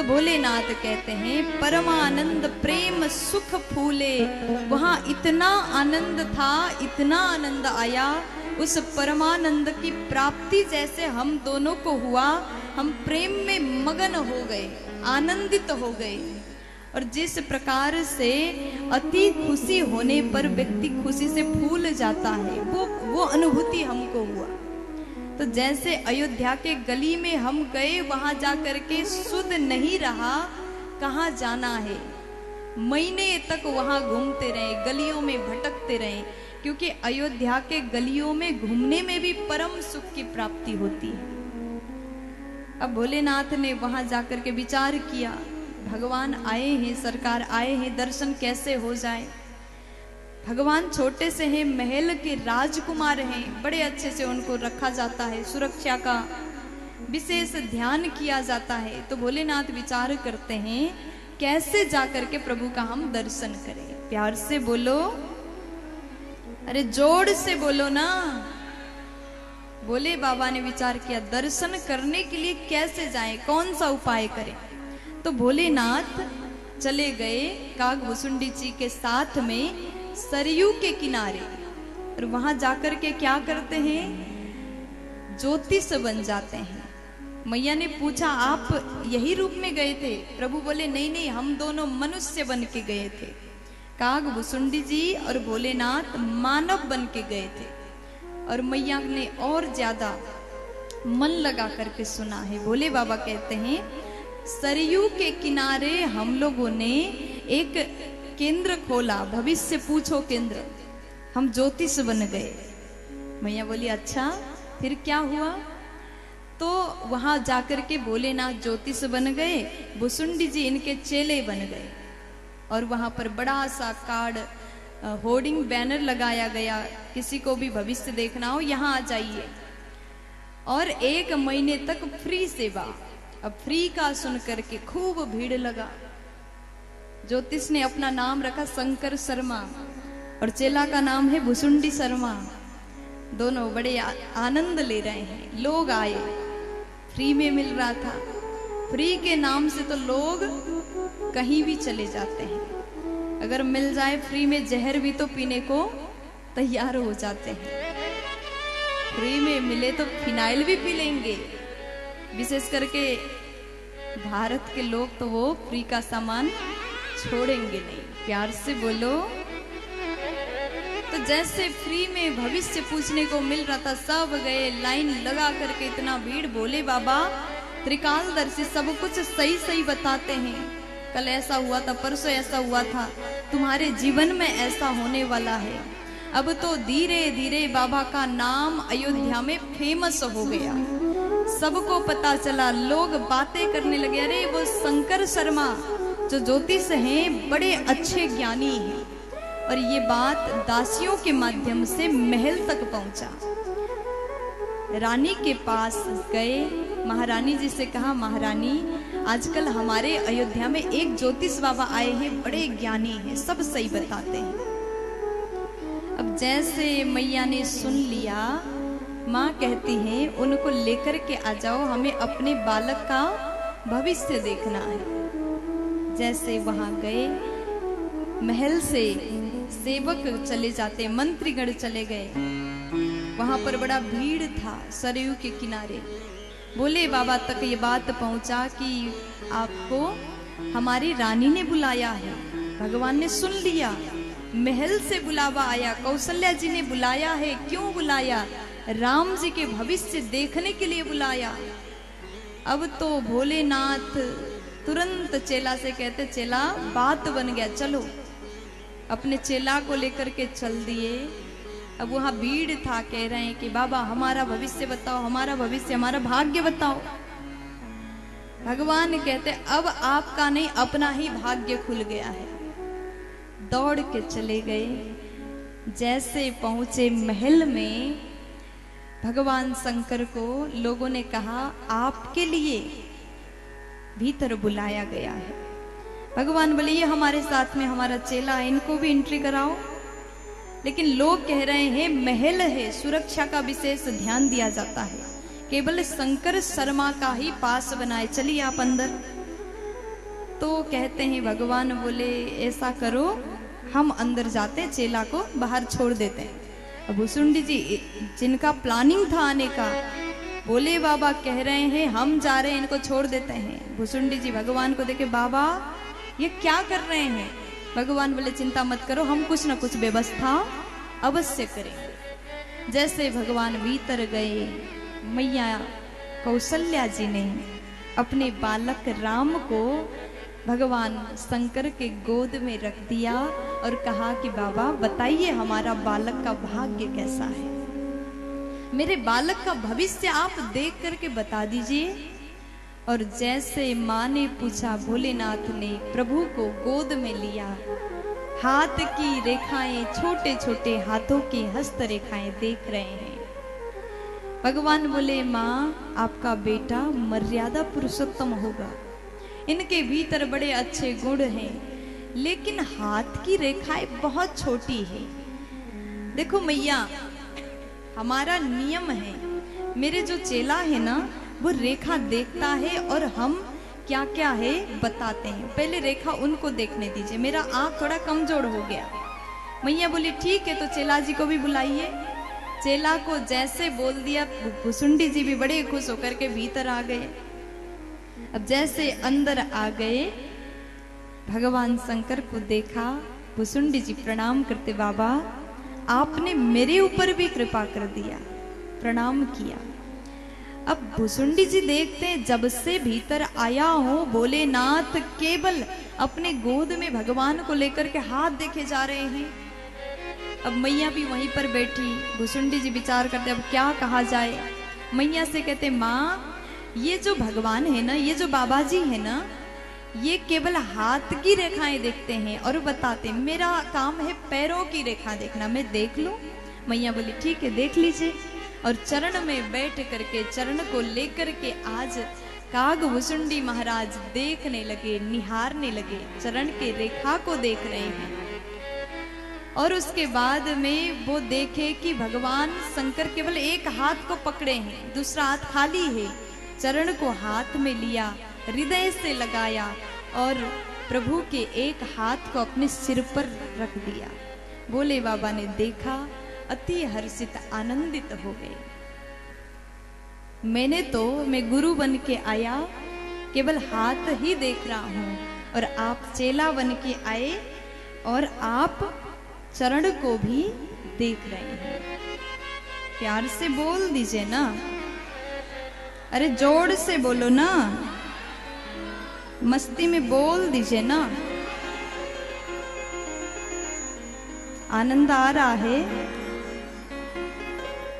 भोलेनाथ कहते हैं परमानंद प्रेम सुख फूले, वहां इतना आनंद था, इतना आनंद आया, उस परमानंद की प्राप्ति जैसे हम दोनों को हुआ, हम प्रेम में मगन हो गए, आनंदित हो गए। और जिस प्रकार से अति खुशी होने पर व्यक्ति खुशी से फूल जाता है, वो अनुभूति हमको हुआ। तो जैसे अयोध्या के गली में हम गए, वहां जाकर के सुध नहीं रहा कहाँ जाना है, महीने तक वहां घूमते रहे, गलियों में भटकते रहे, क्योंकि अयोध्या के गलियों में घूमने में भी परम सुख की प्राप्ति होती है। अब भोलेनाथ ने वहां जाकर के विचार किया, भगवान आए हैं, सरकार आए हैं, दर्शन कैसे हो जाए। भगवान छोटे से हैं, महल के राजकुमार हैं, बड़े अच्छे से उनको रखा जाता है, सुरक्षा का विशेष ध्यान किया जाता है। तो भोलेनाथ विचार करते हैं कैसे जाकर के प्रभु का हम दर्शन करें। प्यार से बोलो, अरे जोर से बोलो ना। बोले बाबा ने विचार किया दर्शन करने के लिए कैसे जाएं, कौन सा उपाय करें। तो भोलेनाथ चले गए कागभुसुंडी जी के साथ में सरयू के किनारे, और वहां जाकर के क्या करते हैं, ज्योतिष बन जाते हैं। मैया ने पूछा आप यही रूप में गए थे? प्रभु बोले नहीं नहीं, हम दोनों मनुष्य बन के गए थे। कागभुसुंडी जी और भोलेनाथ मानव बन के गए थे, और मैया ने और ज्यादा मन लगा करके सुना है। भोले बाबा कहते हैं सरयू के किनारे हम लोगों ने एक केंद्र खोला, भविष्य पूछो केंद्र, हम ज्योतिष बन गए। मैया बोली अच्छा फिर क्या हुआ? तो वहां जाकर के भोलेनाथ ज्योतिष बन गए, भुसुंडी जी इनके चेले बन गए, और वहां पर बड़ा सा कार्ड होर्डिंग बैनर लगाया गया, किसी को भी भविष्य देखना हो यहाँ आ जाइए। और 1 महीने तक फ्री सेवा। अब फ्री का सुन करके खूब भीड़ लगा। ज्योतिष ने अपना नाम रखा शंकर शर्मा, और चेला का नाम है भुसुंडी शर्मा। दोनों बड़े आनंद ले रहे हैं। लोग आए, फ्री में मिल रहा था। फ्री के नाम से तो लोग कहीं भी चले जाते हैं, अगर मिल जाए फ्री में जहर भी तो पीने को तैयार हो जाते हैं। फ्री में मिले तो फिनाइल भी पी लेंगे। विशेष करके भारत के लोग तो वो फ्री का सामान छोड़ेंगे नहीं। प्यार से बोलो। तो जैसे फ्री में भविष्य पूछने को मिल रहा था, सब गए, लाइन लगा करके, इतना भीड़। भोले बाबा त्रिकालदर्शी सब कुछ सही सही बताते हैं। कल ऐसा हुआ था, परसों ऐसा हुआ था, तुम्हारे जीवन में ऐसा होने वाला है। अब तो धीरे धीरे बाबा का नाम अयोध्या में फेमस हो गया, सबको पता चला, लोग बातें करने लगे, अरे वो शंकर शर्मा जो ज्योतिष हैं बड़े अच्छे ज्ञानी हैं। और ये बात दासियों के माध्यम से महल तक पहुंचा। रानी के पास गए, महारानी जी से कहा महारानी आजकल हमारे अयोध्या में एक ज्योतिष बाबा आए हैं, बड़े ज्ञानी हैं, सब सही बताते हैं। अब जैसे मैया ने सुन लिया, माँ कहती है उनको लेकर के आ जाओ, हमें अपने बालक का भविष्य देखना है। जैसे वहां गए, महल से सेवक चले जाते, मंत्रीगण चले गए, वहां पर बड़ा भीड़ था सरयू के किनारे। बोले बाबा तक ये बात पहुंचा कि आपको हमारी रानी ने बुलाया है। भगवान ने सुन लिया, महल से बुलावा आया, कौशल्या जी ने बुलाया है। क्यों बुलाया? राम जी के भविष्य देखने के लिए बुलाया। अब तो भोलेनाथ तुरंत चेला से कहते, चेला बात बन गया, चलो। अपने चेला को लेकर के चल दिए। अब वहां भीड़ था, कह रहे हैं कि बाबा हमारा भविष्य बताओ, हमारा भविष्य, हमारा भाग्य बताओ। भगवान कहते अब आपका नहीं, अपना ही भाग्य खुल गया है। दौड़ के चले गए। जैसे पहुंचे महल में, भगवान शंकर को लोगों ने कहा आपके लिए भीतर बुलाया गया है। भगवान बोले ये हमारे साथ में हमारा चेला है, इनको भी एंट्री कराओ। लेकिन लोग कह रहे हैं महल है, सुरक्षा का विशेष ध्यान दिया जाता है, केवल शंकर शर्मा का ही पास बनाए, चलिए आप अंदर। तो कहते हैं भगवान बोले ऐसा करो, हम अंदर जाते, चेला को बाहर छोड़ देते हैं। अब भुसुंडी जी जिनका प्लानिंग था आने का, बोले बाबा कह रहे हैं हम जा रहे हैं, इनको छोड़ देते हैं। भुसुंडी जी भगवान को देखे, बाबा ये क्या कर रहे हैं? भगवान बोले चिंता मत करो, हम कुछ न कुछ व्यवस्था अवश्य करेंगे। जैसे भगवान भीतर गए, मैया कौशल्या जी ने अपने बालक राम को भगवान शंकर के गोद में रख दिया और कहा कि बाबा बताइए हमारा बालक का भाग्य कैसा है, मेरे बालक का भविष्य आप देख करके बता दीजिए। और जैसे माँ ने पूछा, भोलेनाथ ने प्रभु को गोद में लिया, हाथ की रेखाएं, छोटे छोटे हाथों की हस्त रेखाएं देख रहे हैं। भगवान बोले माँ आपका बेटा मर्यादा पुरुषोत्तम होगा, इनके भीतर बड़े अच्छे गुण हैं, लेकिन हाथ की रेखाएं बहुत छोटी है। देखो मैया हमारा नियम है, मेरे जो चेला है ना वो रेखा देखता है और हम क्या क्या है बताते हैं, पहले रेखा उनको देखने दीजिए, मेरा आँख थोड़ा कमजोर हो गया। मैया बोली ठीक है, तो चेला जी को भी बुलाइए। चेला को जैसे बोल दिया, भुसुंडी जी भी बड़े खुश होकर के भीतर आ गए। अब जैसे अंदर आ गए, भगवान शंकर को देखा, भुसुंडी जी प्रणाम करते, बाबा आपने मेरे ऊपर भी कृपा कर दिया, प्रणाम किया। अब भुसुंडी जी देखते हैं जब से भीतर आया हो, भोलेनाथ केवल अपने गोद में भगवान को लेकर के हाथ देखे जा रहे हैं। अब मैया भी वहीं पर बैठी, भुसुंडी जी विचार करते अब क्या कहा जाए। मैया से कहते माँ ये जो भगवान है ना, ये जो बाबा जी है ना, ये केवल हाथ की रेखाएं देखते हैं और बताते, मेरा काम है पैरों की रेखा देखना, मैं देख लूं। मैया बोली ठीक है देख लीजिए। और चरण में बैठ करके चरण को लेकर के आज काग भुसुंडी महाराज देखने लगे, निहारने लगे, चरण के रेखा को देख रहे हैं। और उसके बाद में वो देखे कि भगवान शंकर केवल एक हाथ को पकड़े हैं, दूसरा हाथ खाली है। चरण को हाथ में लिया, हृदय से लगाया और प्रभु के एक हाथ को अपने सिर पर रख दिया। भोले बाबा ने देखा, अति हर्षित आनंदित हो गए। मैं गुरु बन के आया, केवल हाथ ही देख रहा हूं, और आप चेला बन के आए और आप चरण को भी देख रहे हैं। प्यार से बोल दीजिए ना, अरे जोर से बोलो ना, मस्ती में बोल दीजिए ना। आनंद आ रहा है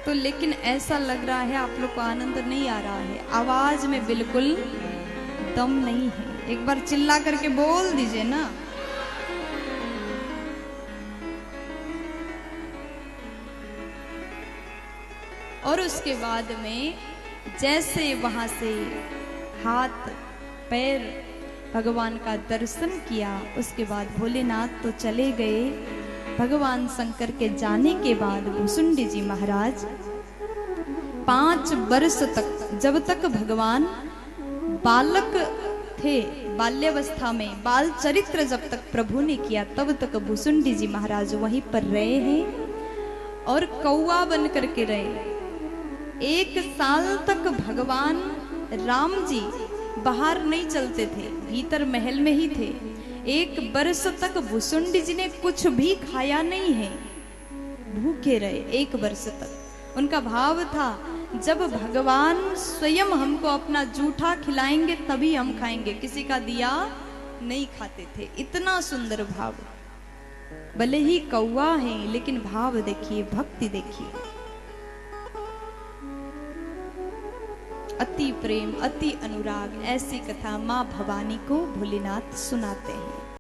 तो, लेकिन ऐसा लग रहा है आप लोग को आनंद नहीं आ रहा है, आवाज में बिल्कुल दम नहीं है। एक बार चिल्ला करके बोल दीजिए ना। और उसके बाद में जैसे वहां से हाथ पैर भगवान का दर्शन किया, उसके बाद भोलेनाथ तो चले गए। भगवान शंकर के जाने के बाद भुसुंडी जी महाराज 5 वर्ष तक, जब तक भगवान बालक थे, बाल्यावस्था में बाल चरित्र जब तक प्रभु ने किया, तब तक भुसुंडी जी महाराज वहीं पर रहे हैं और कौआ बन करके रहे। 1 साल तक भगवान राम जी बाहर नहीं चलते थे, भीतर महल में ही थे। 1 वर्ष तक भुसुंडी जी ने कुछ भी खाया नहीं है, भूखे रहे 1 वर्ष तक। उनका भाव था जब भगवान स्वयं हमको अपना जूठा खिलाएंगे तभी हम खाएंगे, किसी का दिया नहीं खाते थे। इतना सुंदर भाव, भले ही कौवा है लेकिन भाव देखिए, भक्ति देखिए, अति प्रेम, अति अनुराग। ऐसी कथा माँ भवानी को भोलेनाथ सुनाते हैं।